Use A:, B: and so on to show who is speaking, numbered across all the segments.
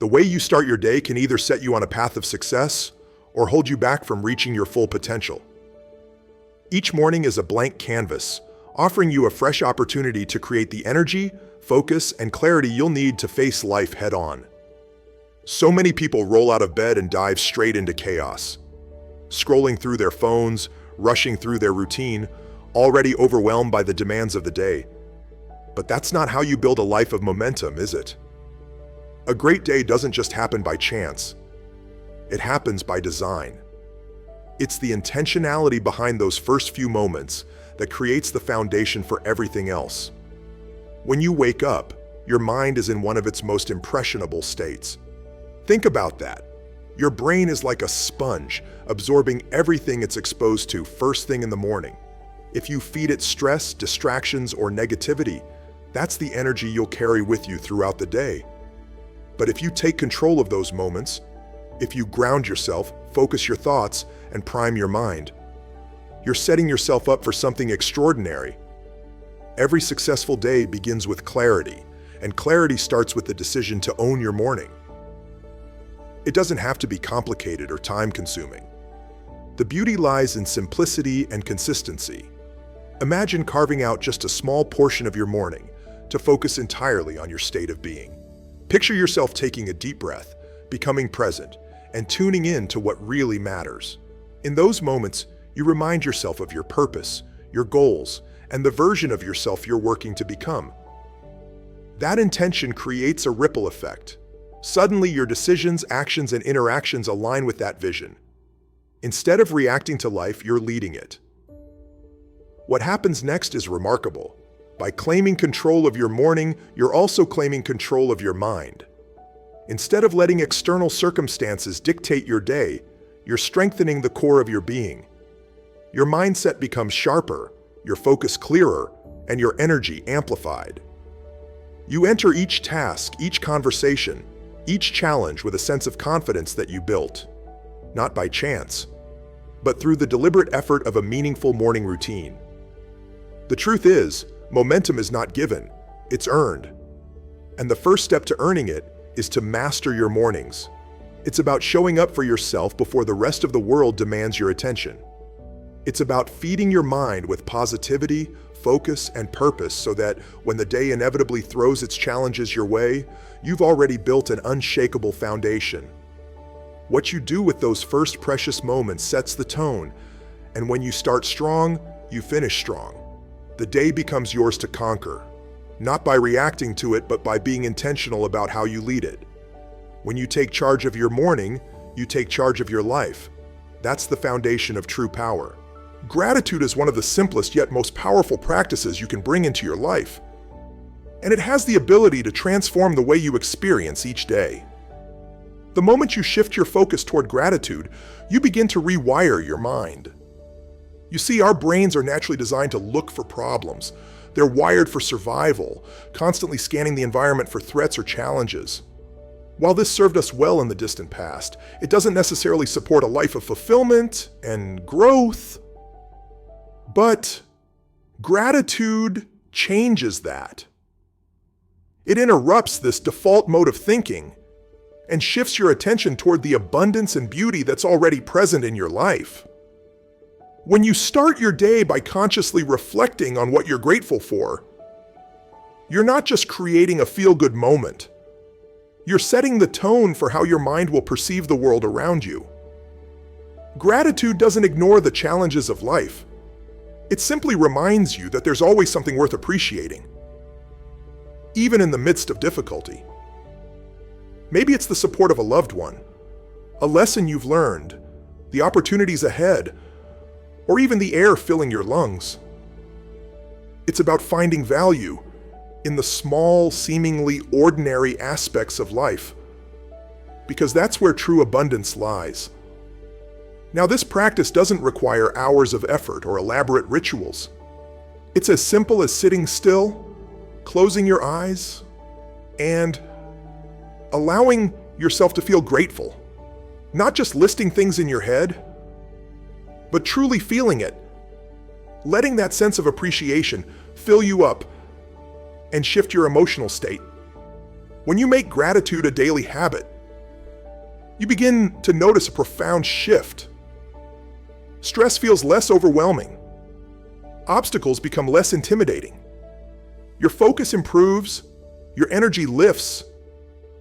A: The way you start your day can either set you on a path of success or hold you back from reaching your full potential. Each morning is a blank canvas, offering you a fresh opportunity to create the energy, focus, and clarity you'll need to face life head-on. So many people roll out of bed and dive straight into chaos, scrolling through their phones, rushing through their routine, already overwhelmed by the demands of the day. But that's not how you build a life of momentum, is it? A great day doesn't just happen by chance. It happens by design. It's the intentionality behind those first few moments that creates the foundation for everything else. When you wake up, your mind is in one of its most impressionable states. Think about that. Your brain is like a sponge, absorbing everything it's exposed to first thing in the morning. If you feed it stress, distractions, or negativity, that's the energy you'll carry with you throughout the day. But if you take control of those moments, if you ground yourself, focus your thoughts, and prime your mind, you're setting yourself up for something extraordinary. Every successful day begins with clarity, and clarity starts with the decision to own your morning. It doesn't have to be complicated or time-consuming. The beauty lies in simplicity and consistency. Imagine carving out just a small portion of your morning to focus entirely on your state of being. Picture yourself taking a deep breath, becoming present, and tuning in to what really matters. In those moments, you remind yourself of your purpose, your goals, and the version of yourself you're working to become. That intention creates a ripple effect. Suddenly, your decisions, actions, and interactions align with that vision. Instead of reacting to life, you're leading it. What happens next is remarkable. By claiming control of your morning, you're also claiming control of your mind. Instead of letting external circumstances dictate your day, you're strengthening the core of your being. Your mindset becomes sharper, your focus clearer, and your energy amplified. You enter each task, each conversation, each challenge with a sense of confidence that you built, not by chance, but through the deliberate effort of a meaningful morning routine. The truth is, momentum is not given, it's earned. And the first step to earning it is to master your mornings. It's about showing up for yourself before the rest of the world demands your attention. It's about feeding your mind with positivity, focus, and purpose so that when the day inevitably throws its challenges your way, you've already built an unshakable foundation. What you do with those first precious moments sets the tone, and when you start strong, you finish strong. The day becomes yours to conquer, not by reacting to it, but by being intentional about how you lead it. When you take charge of your morning, you take charge of your life. That's the foundation of true power. Gratitude is one of the simplest yet most powerful practices you can bring into your life. And it has the ability to transform the way you experience each day. The moment you shift your focus toward gratitude, you begin to rewire your mind. You see, our brains are naturally designed to look for problems. They're wired for survival, constantly scanning the environment for threats or challenges. While this served us well in the distant past, it doesn't necessarily support a life of fulfillment and growth. But gratitude changes that. It interrupts this default mode of thinking and shifts your attention toward the abundance and beauty that's already present in your life. When you start your day by consciously reflecting on what you're grateful for, you're not just creating a feel-good moment. You're setting the tone for how your mind will perceive the world around you. Gratitude doesn't ignore the challenges of life. It simply reminds you that there's always something worth appreciating, even in the midst of difficulty. Maybe it's the support of a loved one, a lesson you've learned, the opportunities ahead, or even the air filling your lungs. It's about finding value in the small, seemingly ordinary aspects of life, because that's where true abundance lies. Now, this practice doesn't require hours of effort or elaborate rituals. It's as simple as sitting still, closing your eyes, and allowing yourself to feel grateful. Not just listing things in your head, but truly feeling it. Letting that sense of appreciation fill you up and shift your emotional state. When you make gratitude a daily habit, you begin to notice a profound shift. Stress feels less overwhelming. Obstacles become less intimidating. Your focus improves, your energy lifts,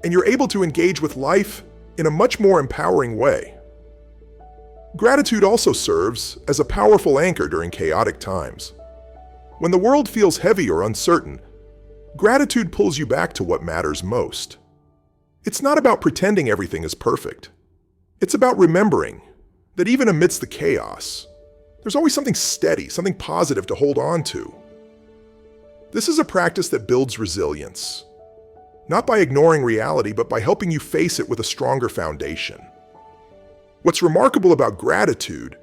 A: and you're able to engage with life in a much more empowering way. Gratitude also serves as a powerful anchor during chaotic times. When the world feels heavy or uncertain, gratitude pulls you back to what matters most. It's not about pretending everything is perfect. It's about remembering that even amidst the chaos, there's always something steady, something positive to hold on to. This is a practice that builds resilience, not by ignoring reality, but by helping you face it with a stronger foundation. What's remarkable about gratitude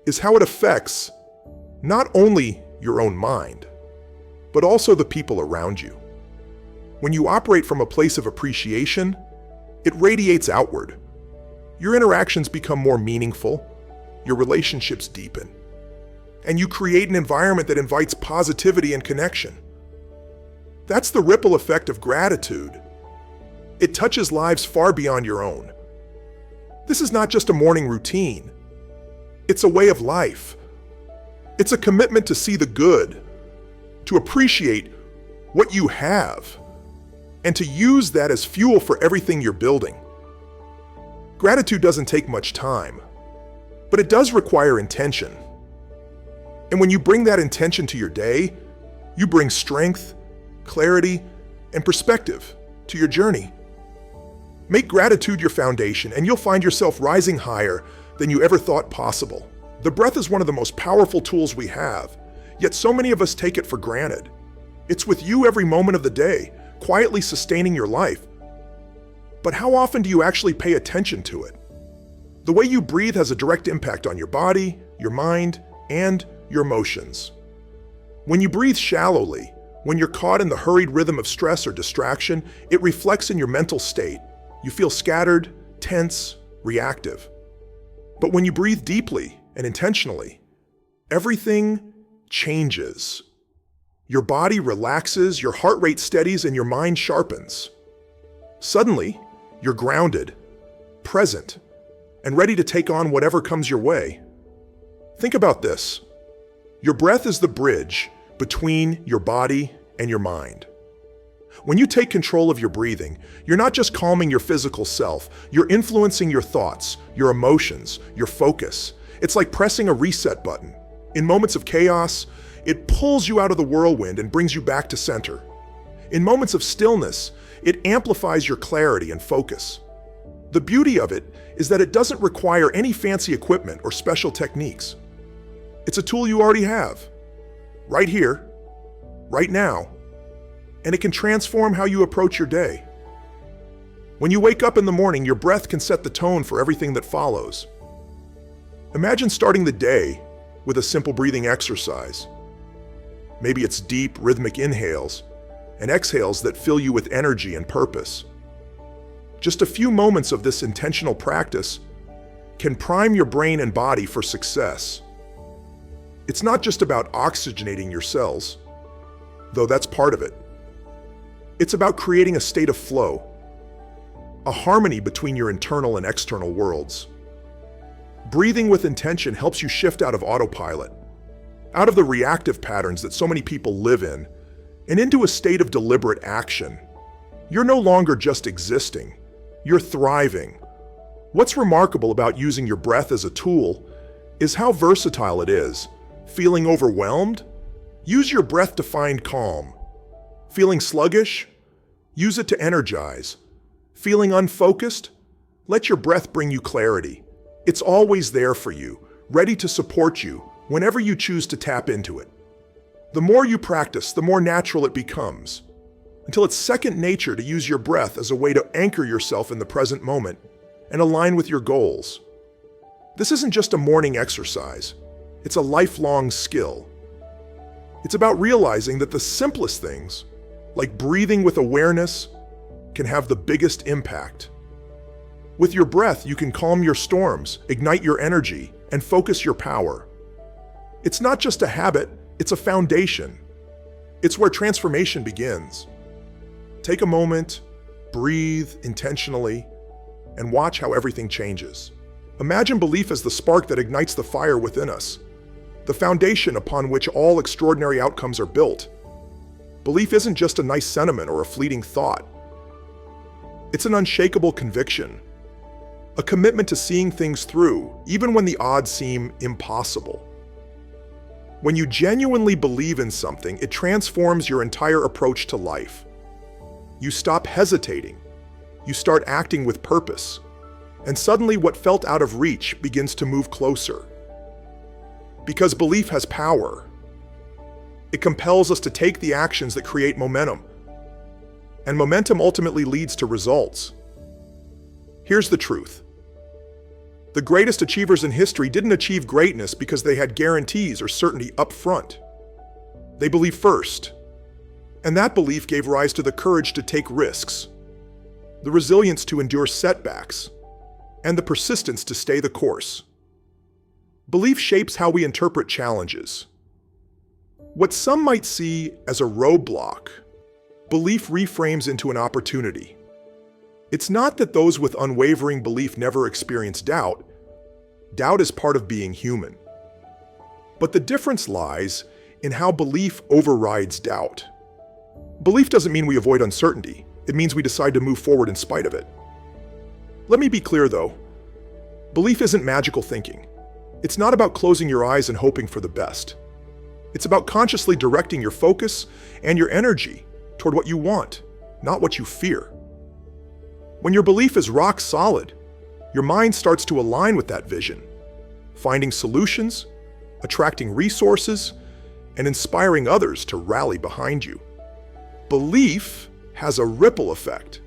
A: is how it affects not only your own mind, but also the people around you. When you operate from a place of appreciation, it radiates outward. Your interactions become more meaningful, your relationships deepen, and you create an environment that invites positivity and connection. That's the ripple effect of gratitude. It touches lives far beyond your own. This is not just a morning routine. It's a way of life. It's a commitment to see the good, to appreciate what you have, and to use that as fuel for everything you're building. Gratitude doesn't take much time, but it does require intention. And when you bring that intention to your day, you bring strength, clarity, and perspective to your journey. Make gratitude your foundation, and you'll find yourself rising higher than you ever thought possible. The breath is one of the most powerful tools we have, yet so many of us take it for granted. It's with you every moment of the day, quietly sustaining your life. But how often do you actually pay attention to it? The way you breathe has a direct impact on your body, your mind, and your emotions. When you breathe shallowly, when you're caught in the hurried rhythm of stress or distraction, it reflects in your mental state. You feel scattered, tense, reactive. But when you breathe deeply and intentionally, everything changes. Your body relaxes, your heart rate steadies, and your mind sharpens. Suddenly, you're grounded, present, and ready to take on whatever comes your way. Think about this. Your breath is the bridge between your body and your mind. When you take control of your breathing, you're not just calming your physical self, you're influencing your thoughts, your emotions, your focus. It's like pressing a reset button. In moments of chaos, it pulls you out of the whirlwind and brings you back to center. In moments of stillness, it amplifies your clarity and focus. The beauty of it is that it doesn't require any fancy equipment or special techniques. It's a tool you already have, right here, right now, and it can transform how you approach your day. When you wake up in the morning, your breath can set the tone for everything that follows. Imagine starting the day with a simple breathing exercise. Maybe it's deep, rhythmic inhales and exhales that fill you with energy and purpose. Just a few moments of this intentional practice can prime your brain and body for success. It's not just about oxygenating your cells, though that's part of it. It's about creating a state of flow, a harmony between your internal and external worlds. Breathing with intention helps you shift out of autopilot, out of the reactive patterns that so many people live in, and into a state of deliberate action. You're no longer just existing, you're thriving. What's remarkable about using your breath as a tool is how versatile it is. Feeling overwhelmed? Use your breath to find calm. Feeling sluggish? Use it to energize. Feeling unfocused? Let your breath bring you clarity. It's always there for you, ready to support you whenever you choose to tap into it. The more you practice, the more natural it becomes, until it's second nature to use your breath as a way to anchor yourself in the present moment and align with your goals. This isn't just a morning exercise. It's a lifelong skill. It's about realizing that the simplest things, like breathing with awareness, can have the biggest impact. With your breath, you can calm your storms, ignite your energy, and focus your power. It's not just a habit, it's a foundation. It's where transformation begins. Take a moment, breathe intentionally, and watch how everything changes. Imagine belief as the spark that ignites the fire within us, the foundation upon which all extraordinary outcomes are built. Belief isn't just a nice sentiment or a fleeting thought. It's an unshakable conviction, a commitment to seeing things through, even when the odds seem impossible. When you genuinely believe in something, it transforms your entire approach to life. You stop hesitating. You start acting with purpose. And suddenly what felt out of reach begins to move closer. Because belief has power. It compels us to take the actions that create momentum. And momentum ultimately leads to results. Here's the truth. The greatest achievers in history didn't achieve greatness because they had guarantees or certainty up front. They believed first. And that belief gave rise to the courage to take risks, the resilience to endure setbacks, and the persistence to stay the course. Belief shapes how we interpret challenges. What some might see as a roadblock, belief reframes into an opportunity. It's not that those with unwavering belief never experience doubt. Doubt is part of being human. But the difference lies in how belief overrides doubt. Belief doesn't mean we avoid uncertainty. It means we decide to move forward in spite of it. Let me be clear, though. Belief isn't magical thinking. It's not about closing your eyes and hoping for the best. It's about consciously directing your focus and your energy toward what you want, not what you fear. When your belief is rock solid, your mind starts to align with that vision, finding solutions, attracting resources, and inspiring others to rally behind you. Belief has a ripple effect.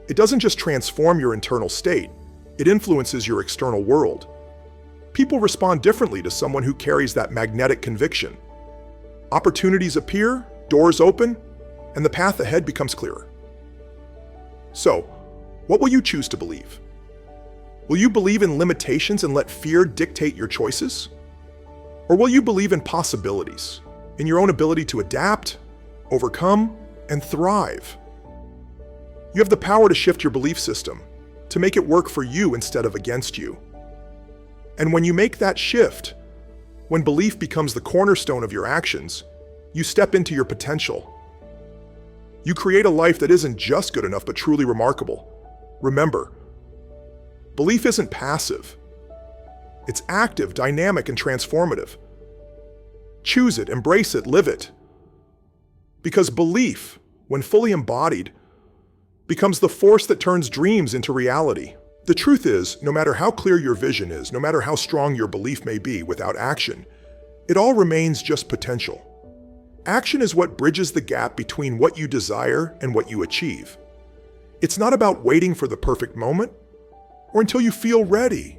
A: It doesn't just transform your internal state, it influences your external world. People respond differently to someone who carries that magnetic conviction. Opportunities appear, doors open, and the path ahead becomes clearer. So, what will you choose to believe? Will you believe in limitations and let fear dictate your choices? Or will you believe in possibilities, in your own ability to adapt, overcome, and thrive? You have the power to shift your belief system, to make it work for you instead of against you. And when you make that shift, when belief becomes the cornerstone of your actions, you step into your potential. You create a life that isn't just good enough but truly remarkable. Remember, belief isn't passive. It's active, dynamic, and transformative. Choose it, embrace it, live it. Because belief, when fully embodied, becomes the force that turns dreams into reality. The truth is, no matter how clear your vision is, no matter how strong your belief may be, without action, it all remains just potential. Action is what bridges the gap between what you desire and what you achieve. It's not about waiting for the perfect moment or until you feel ready.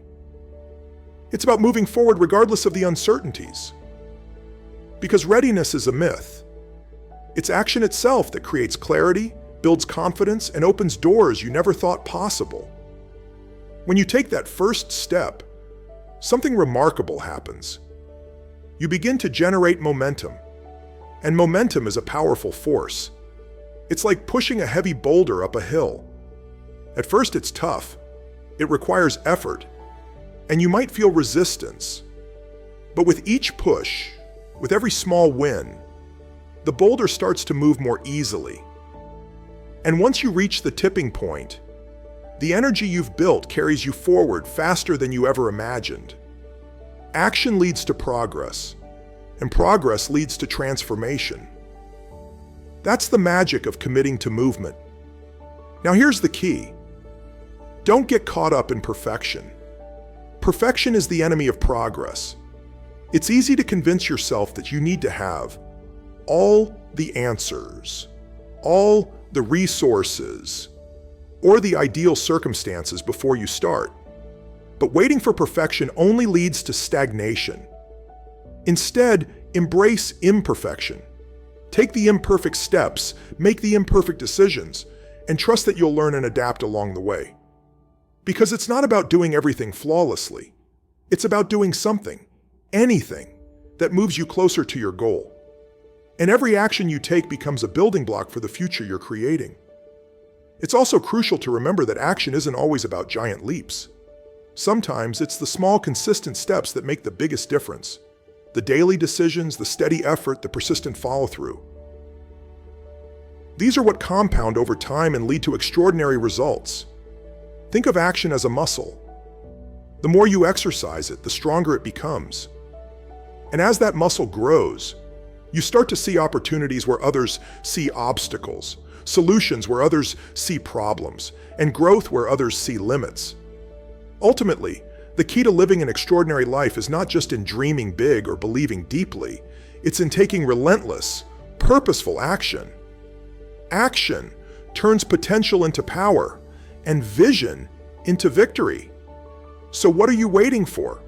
A: It's about moving forward regardless of the uncertainties. Because readiness is a myth. It's action itself that creates clarity, builds confidence, and opens doors you never thought possible. When you take that first step, something remarkable happens. You begin to generate momentum. And momentum is a powerful force. It's like pushing a heavy boulder up a hill. At first it's tough. It requires effort. And you might feel resistance. But with each push, with every small win, the boulder starts to move more easily. And once you reach the tipping point, the energy you've built carries you forward faster than you ever imagined. Action leads to progress, and progress leads to transformation. That's the magic of committing to movement. Now here's the key. Don't get caught up in perfection. Perfection is the enemy of progress. It's easy to convince yourself that you need to have all the answers, all the resources, or the ideal circumstances before you start. But waiting for perfection only leads to stagnation. Instead, embrace imperfection. Take the imperfect steps, make the imperfect decisions, and trust that you'll learn and adapt along the way. Because it's not about doing everything flawlessly. It's about doing something, anything, that moves you closer to your goal. And every action you take becomes a building block for the future you're creating. It's also crucial to remember that action isn't always about giant leaps. Sometimes it's the small, consistent steps that make the biggest difference. The daily decisions, the steady effort, the persistent follow-through. These are what compound over time and lead to extraordinary results. Think of action as a muscle. The more you exercise it, the stronger it becomes. And as that muscle grows, you start to see opportunities where others see obstacles, solutions where others see problems, and growth where others see limits. Ultimately, the key to living an extraordinary life is not just in dreaming big or believing deeply, it's in taking relentless, purposeful action. Action turns potential into power and vision into victory. So what are you waiting for?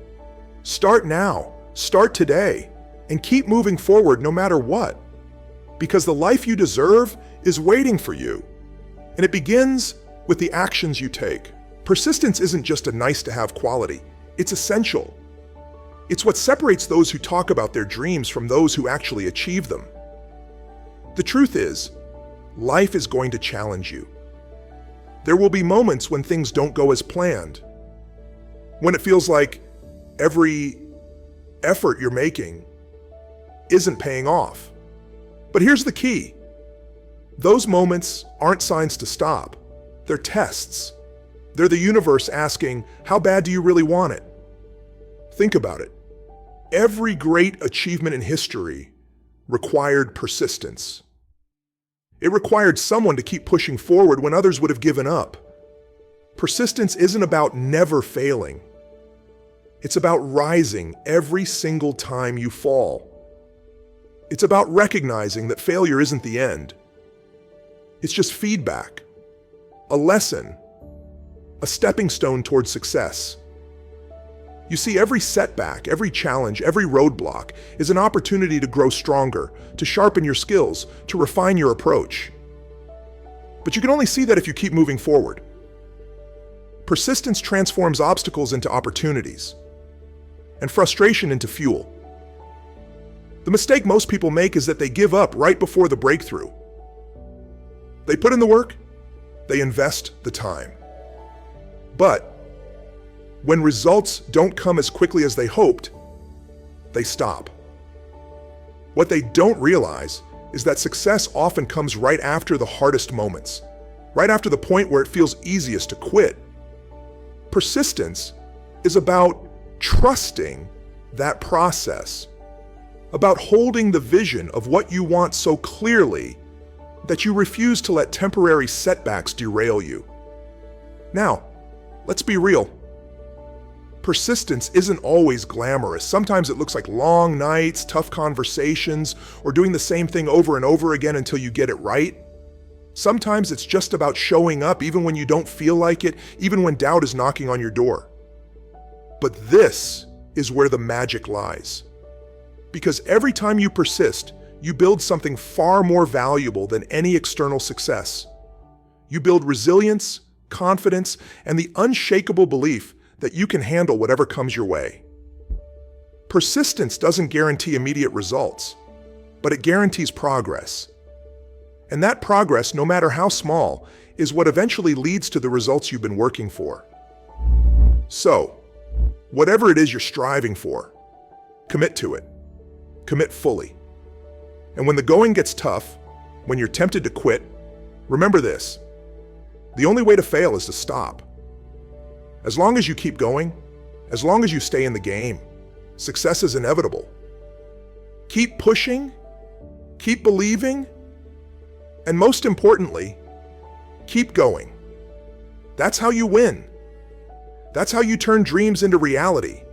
A: Start now, start today, and keep moving forward no matter what. Because the life you deserve is waiting for you. And it begins with the actions you take. Persistence isn't just a nice-to-have quality, it's essential. It's what separates those who talk about their dreams from those who actually achieve them. The truth is, life is going to challenge you. There will be moments when things don't go as planned, when it feels like every effort you're making isn't paying off. But here's the key. Those moments aren't signs to stop. They're tests. They're the universe asking, how bad do you really want it? Think about it. Every great achievement in history required persistence. It required someone to keep pushing forward when others would have given up. Persistence isn't about never failing. It's about rising every single time you fall. It's about recognizing that failure isn't the end. It's just feedback, a lesson, a stepping stone towards success. You see, every setback, every challenge, every roadblock is an opportunity to grow stronger, to sharpen your skills, to refine your approach. But you can only see that if you keep moving forward. Persistence transforms obstacles into opportunities, and frustration into fuel. The mistake most people make is that they give up right before the breakthrough. They put in the work, they invest the time. But when results don't come as quickly as they hoped, they stop. What they don't realize is that success often comes right after the hardest moments, right after the point where it feels easiest to quit. Persistence is about trusting that process, about holding the vision of what you want so clearly that you refuse to let temporary setbacks derail you. Now, let's be real. Persistence isn't always glamorous. Sometimes it looks like long nights, tough conversations, or doing the same thing over and over again until you get it right. Sometimes it's just about showing up even when you don't feel like it, even when doubt is knocking on your door. But this is where the magic lies. Because every time you persist, you build something far more valuable than any external success. You build resilience, confidence, and the unshakable belief that you can handle whatever comes your way. Persistence doesn't guarantee immediate results, but it guarantees progress. And that progress, no matter how small, is what eventually leads to the results you've been working for. So, whatever it is you're striving for, commit to it. Commit fully. And when the going gets tough, when you're tempted to quit, remember this: the only way to fail is to stop. As long as you keep going, as long as you stay in the game, success is inevitable. Keep pushing, keep believing, and most importantly, keep going. That's how you win. That's how you turn dreams into reality.